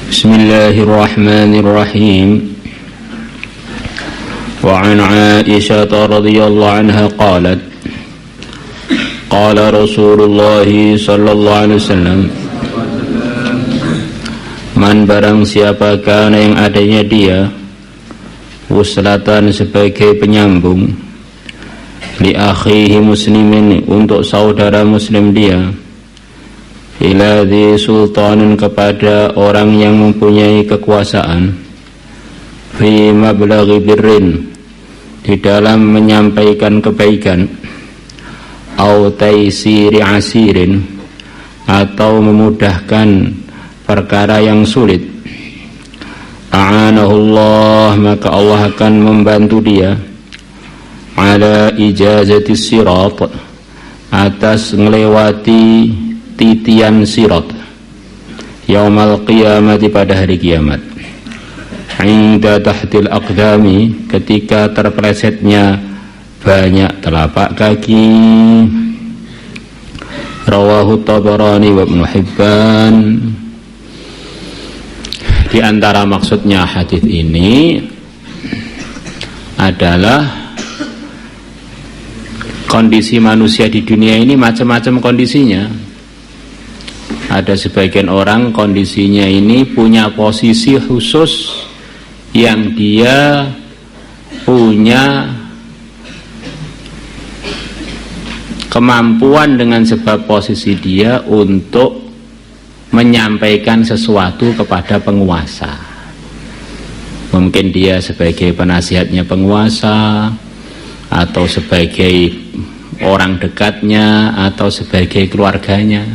Bismillahirrahmanirrahim. Wa an Aisyah radhiyallahu anha qalat qala Rasulullah sallallahu alaihi wasallam, man barang siapakah yang adanya dia wuslatan sebagai penyambung li akhihi muslimin untuk saudara muslim dia, ila dhi sultanin kepada orang yang mempunyai kekuasaan, fi mablaghi birrin di dalam menyampaikan kebaikan, au taisiri asirin atau memudahkan perkara yang sulit, a'anahullah maka Allah akan membantu dia, ala ijazati sirat atas ngelewati titian sirat, yaumal qiyamati pada hari kiamat, inda tahtil aqdami ketika terpelesetnya banyak telapak kaki. Rawahu Tabarani wa Ibnu Hibban. Di antara maksudnya hadis ini adalah kondisi manusia di dunia ini macam-macam kondisinya. Ada sebagian orang kondisinya ini punya posisi khusus yang dia punya kemampuan dengan sebab posisi dia untuk menyampaikan sesuatu kepada penguasa. Mungkin dia sebagai penasihatnya penguasa, atau sebagai orang dekatnya, atau sebagai keluarganya.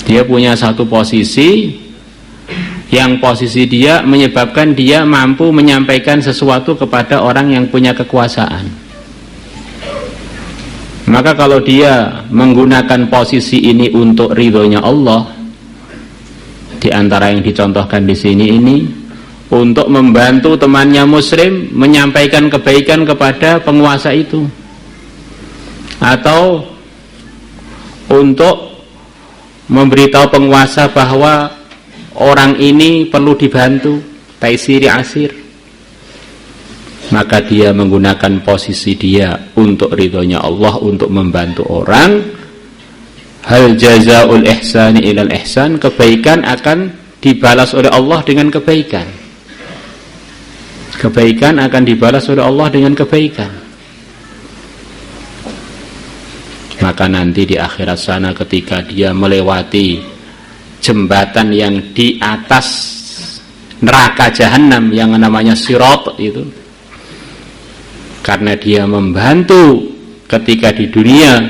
Dia punya satu posisi yang posisi dia menyebabkan dia mampu menyampaikan sesuatu kepada orang yang punya kekuasaan. Maka kalau dia menggunakan posisi ini untuk ridhonya Allah, di antara yang dicontohkan di sini ini, untuk membantu temannya muslim menyampaikan kebaikan kepada penguasa itu, atau untuk memberitahu penguasa bahwa orang ini perlu dibantu, taisiri asir, maka dia menggunakan posisi dia untuk ridhonya Allah, untuk membantu orang. Hal jazaul ihsani ilal ihsan, kebaikan akan dibalas oleh Allah dengan kebaikan. Kebaikan akan dibalas oleh Allah dengan kebaikan. Maka nanti di akhirat sana ketika dia melewati jembatan yang di atas neraka jahanam yang namanya sirat itu, karena dia membantu ketika di dunia,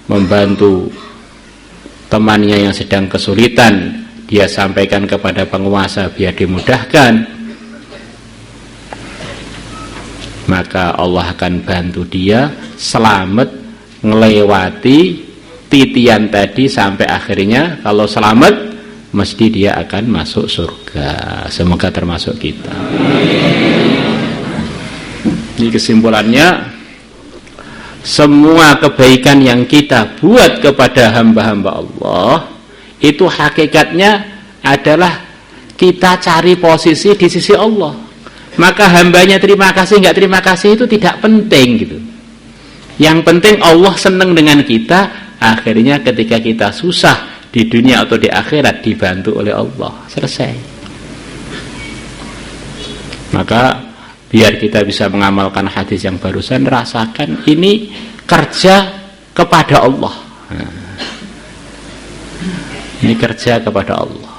membantu temannya yang sedang kesulitan, dia sampaikan kepada penguasa biar dimudahkan, maka Allah akan bantu dia selamat ngelewati titian tadi sampai akhirnya. Kalau selamat, mesti dia akan masuk surga. Semoga termasuk kita. Ini kesimpulannya, semua kebaikan yang kita buat kepada hamba-hamba Allah itu hakikatnya adalah kita cari posisi di sisi Allah. Maka hambanya terima kasih nggak terima kasih itu tidak penting gitu. Yang penting Allah senang dengan kita. Akhirnya ketika kita susah di dunia atau di akhirat dibantu oleh Allah. Selesai. Maka biar kita bisa mengamalkan hadis yang barusan, rasakan ini kerja kepada Allah. Ini kerja kepada Allah.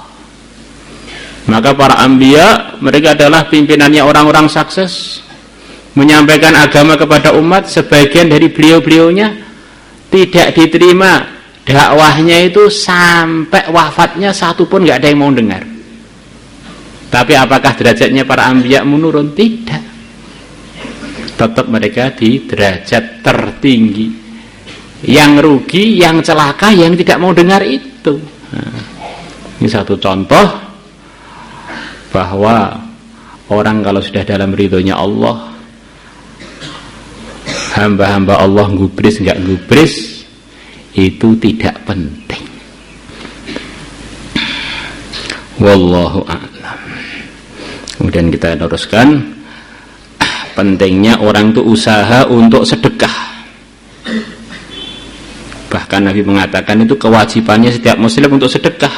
Maka para anbiya, mereka adalah pimpinannya orang-orang sukses, menyampaikan agama kepada umat. Sebagian dari beliau-beliaunya tidak diterima dakwahnya itu sampai wafatnya, satu pun nggak ada yang mau dengar. Tapi apakah derajatnya para anbiya menurun? Tidak. Tetap mereka di derajat tertinggi. Yang rugi, yang celaka, yang tidak mau dengar itu. Nah, ini satu contoh bahwa orang kalau sudah dalam ridhonya Allah, hamba-hamba Allah gubris nggak gubris itu tidak penting. Wallahu a'lam. Kemudian kita teruskan pentingnya orang itu usaha untuk sedekah. Bahkan Nabi mengatakan itu kewajibannya setiap muslim untuk sedekah,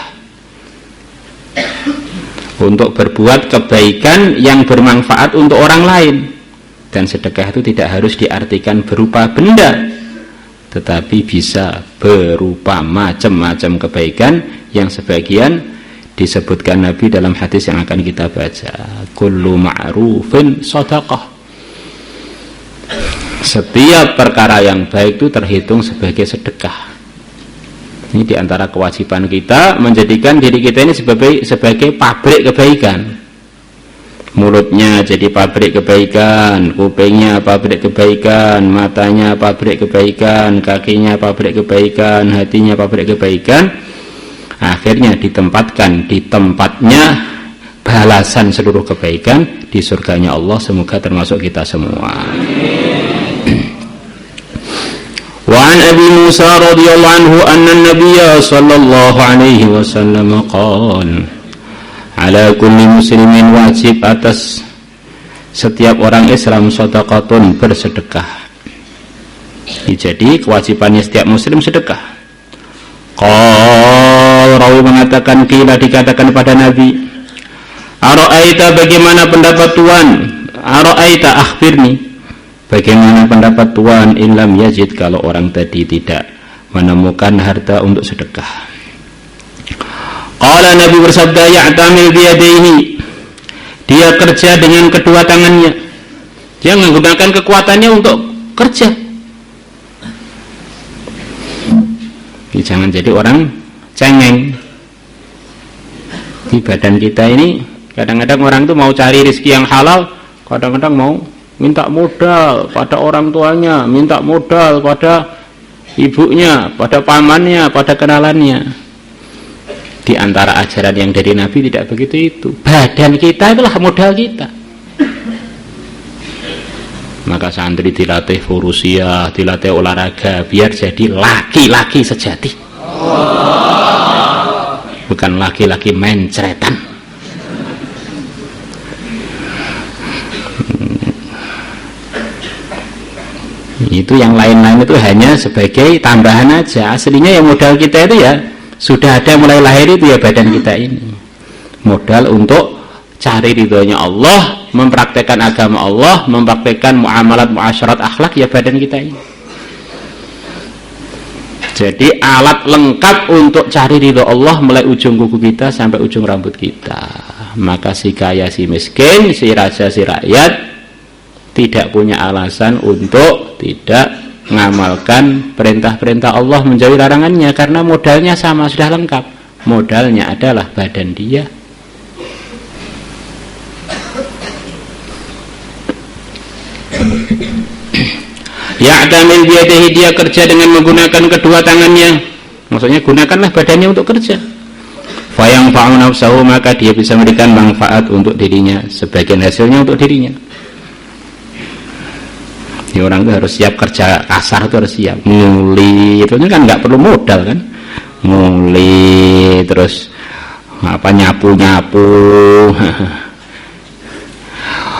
untuk berbuat kebaikan yang bermanfaat untuk orang lain. Dan sedekah itu tidak harus diartikan berupa benda, tetapi bisa berupa macam-macam kebaikan yang sebagian disebutkan Nabi dalam hadis yang akan kita baca. Kullu ma'rufin shadaqah. Setiap perkara yang baik itu terhitung sebagai sedekah. Ini diantara kewajiban kita, menjadikan diri kita ini sebagai pabrik kebaikan. Mulutnya jadi pabrik kebaikan, kupingnya pabrik kebaikan, matanya pabrik kebaikan, kakinya pabrik kebaikan, hatinya pabrik kebaikan. Akhirnya ditempatkan di tempatnya balasan seluruh kebaikan di surganya Allah. Semoga termasuk kita semua. Wa an Abi Musa radhiyallahu anhu anna an-nabiy sallallahu alaihi wasallam qala ala kulli muslimin, wajib atas setiap orang Islam shadaqatun, bersedekah. Jadi kewajibannya setiap muslim sedekah. Rawi mengatakan, kila dikatakan pada Nabi, ara'aita, bagaimana pendapat Tuhan, ara'aita akhbirni, bagaimana pendapat Tuhan, in lam yajid, kalau orang tadi tidak menemukan harta untuk sedekah. Qala, Nabi bersabda, ya'tamil biyadaihi, dia kerja dengan kedua tangannya, dia menggunakan kekuatannya untuk kerja. Jangan jadi orang cengeng. Di badan kita ini kadang-kadang orang itu mau cari rezeki yang halal, kadang-kadang mau minta modal pada orang tuanya, minta modal pada ibunya, pada pamannya, pada kenalannya. Di antara ajaran yang dari Nabi tidak begitu itu. Badan kita itulah modal kita. Maka santri dilatih furusia, dilatih olahraga, biar jadi laki-laki sejati, bukan laki-laki mencretan. Itu yang lain-lain itu hanya sebagai tambahan aja. Aslinya yang modal kita itu ya sudah ada mulai lahir itu ya badan kita ini. Modal untuk cari ridhonya Allah, mempraktekkan agama Allah, mempraktekkan muamalat, muasyarat, akhlak, ya badan kita ini. Jadi alat lengkap untuk cari ridho Allah mulai ujung kuku kita sampai ujung rambut kita. Maka si kaya, si miskin, si raja, si rakyat tidak punya alasan untuk tidak mengamalkan perintah-perintah Allah, menjauhi larangannya, karena modalnya sama, sudah lengkap. Modalnya adalah badan dia. Ya'tamil biyadihi, dia kerja dengan menggunakan kedua tangannya, maksudnya gunakanlah badannya untuk kerja. Fayang fa'u nafsahu, maka dia bisa memberikan manfaat untuk dirinya, sebagian hasilnya untuk dirinya. Ini orang itu harus siap kerja kasar, itu harus siap. Nguli itu kan nggak perlu modal kan, nguli terus apa, nyapu-nyapu.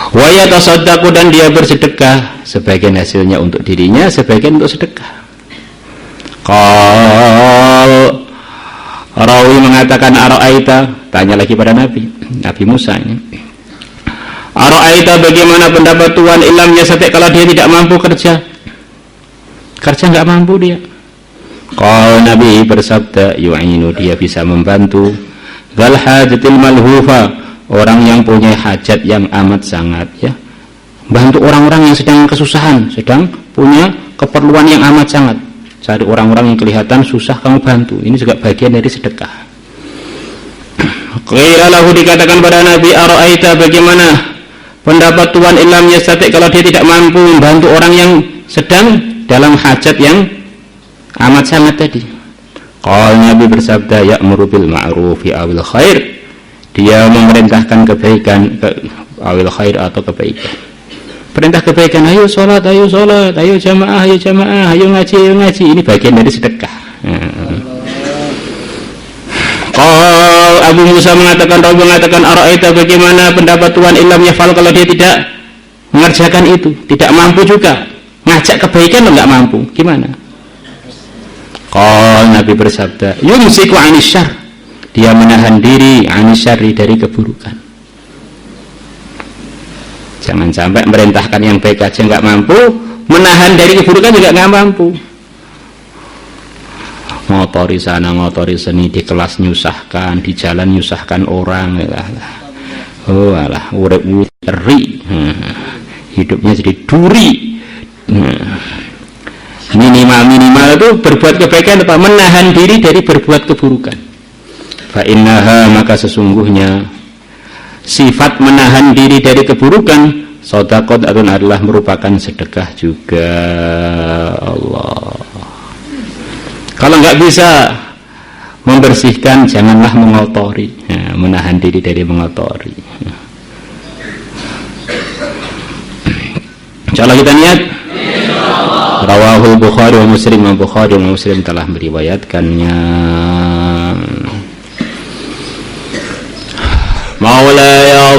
Wa yatasaddaqu, dan dia bersedekah, sebagian hasilnya untuk dirinya, sebagian untuk sedekah. Rawi mengatakan, ara'aita, tanya lagi pada Nabi Musa ini, ara'aita, bagaimana pendapat Tuhan, ilam yasati, kalau dia tidak mampu kerja nggak mampu dia. Nabi bersabda, yu'inu, dia bisa membantu dzal hajatil malhufa, orang yang punya hajat yang amat sangat, ya, bantu orang-orang yang sedang kesusahan, sedang punya keperluan yang amat sangat. Cari orang-orang yang kelihatan susah, kamu bantu. Ini juga bagian dari sedekah. Qila lahu, dikatakan pada Nabi, ara'aita, bagaimana pendapat Tuhan, illam yastati, kalau dia tidak mampu membantu orang yang sedang dalam hajat yang amat sangat tadi. Nabi bersabda, ya'muru bil ma'rufi awil khair, dia memerintahkan kebaikan, awil khair, atau kebaikan, perintah kebaikan, ayo sholat, ayo jamaah, ayo ngaji. Ini bagian dari sedekah. Abu Musa mengatakan, Rabi mengatakan, Ara'aita, bagaimana pendapat Tuhan illam yafal, kalau dia tidak mengerjakan itu, tidak mampu juga ngajak kebaikan lo nggak mampu, gimana? Qal, Nabi bersabda, yumsiku anis syarr, dia menahan diri anis syarri, dari keburukan. Jangan sampai merintahkan yang baik aja nggak mampu, menahan dari keburukan juga nggak mampu. Ngotori sana, ngotori sini, di kelas nyusahkan, di jalan nyusahkan orang. Oh alah, urip ri, hidupnya jadi duri. Minimal itu berbuat kebaikan apa? Menahan diri dari berbuat keburukan. Fa innaha, maka sesungguhnya sifat menahan diri dari keburukan, shadaqat adalah merupakan sedekah juga. Allah, kalau nggak bisa membersihkan, janganlah mengotori. Ya, menahan diri dari mengotori. Insyaallah kita niat. Rawahul Bukhari wa Muslim, Bukhari wa Muslim telah meriwayatkannya. Maulaya